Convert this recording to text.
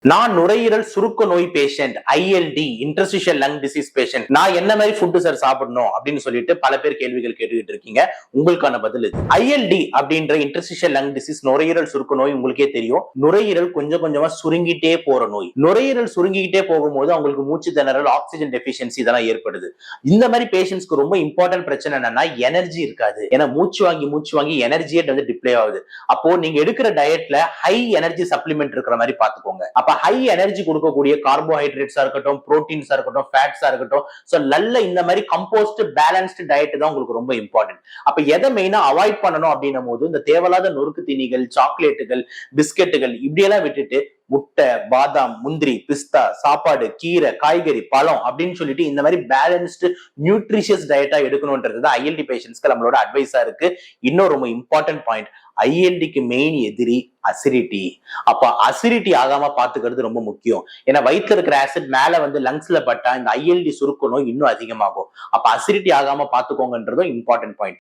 நான் நுரையீரல் சுருக்க நோய் patient, ILD interstitial lung disease patient. நான் என்ன மாதிரி ஃபுட் சார் சாப்பிடணும் அப்படின்னு சொல்லிட்டு பல பேர் கேள்விகள் கேட்டுக்கிட்டு இருக்கீங்க. உங்களுக்கான பதில் இது. ஐஎல்டி அப்படின்ற இன்டர்ஸ்டிஷியல் லங் டிசீஸ், நுரையீரல் சுருக்க நோய் உங்களுக்கே தெரியும். நுரையீரல் கொஞ்சம் கொஞ்சமா சுருங்கிட்டே போற நோய். நுரையீரல் சுருங்கிட்டே போகும்போது அவங்களுக்கு மூச்சு திணறல், ஆக்சிஜன் டெபிஷியன்சி இதெல்லாம் ஏற்படுது. இந்த மாதிரி பேஷண்ட்ஸ்க்கு ரொம்ப இம்பார்ட்டன்ட் பிரச்சனை என்னன்னா எனர்ஜி இருக்காது. ஏன்னா மூச்சு வாங்கி எனர்ஜியே வந்து டிப்ளே ஆகுது. அப்போ நீங்க எடுக்கிற டயட்ல ஹை எனர்ஜி சப்ளிமெண்ட் இருக்கிற மாதிரி பாத்துக்கோங்க. அப்ப ஹை எனர்ஜி கொடுக்கக்கூடிய கார்போஹைட்ரேட்ஸா இருக்கட்டும், புரோட்டீன்ஸா இருக்கட்டும், ஃபேட்ஸா இருக்கட்டும், சோ நல்ல இந்த மாதிரி கம்போஸ்ட் பேலன்ஸ்டு டயட் தான் உங்களுக்கு ரொம்ப இம்பார்ட்டன்ட். அப்ப எதை மெயினா அவாய்ட் பண்ணணும் அப்படின்னும் போது இந்த தேவையில்லாத நொறுக்கு தீனிகள், சாக்லேட்டுகள், பிஸ்கெட்டுகள் இப்படியெல்லாம் விட்டுட்டு முட்டை, பாதாம், முந்திரி, பிஸ்தா, சாப்பாடு, கீரை, காய்கறி, பழம் அப்படின்னு சொல்லிட்டு இந்த மாதிரி பேலன்ஸ்டு நியூட்ரிஷியஸ் டயட்டா எடுக்கணும்ன்றது தான் ஐஎல்டி பேஷண்ட்ஸ்க்கு நம்மளோட அட்வைஸா இருக்கு. இன்னும் ரொம்ப இம்பார்ட்டன்ட் பாயிண்ட், ஐஎல்டிக்கு மெயின் எதிரி அசிடிட்டி. அப்ப அசிடிட்டி ஆகாம பாத்துக்கிறது ரொம்ப முக்கியம். ஏன்னா வயிற்றுல இருக்கிற ஆசிட் மேல வந்து லங்ஸ்ல பட்டா இந்த ஐஎல்டி சுருக்க நோய் இன்னும் அதிகமாகும். அப்ப அசிடிட்டி ஆகாம பாத்துக்கோங்கன்றதும் இம்பார்ட்டன்ட் பாயிண்ட்.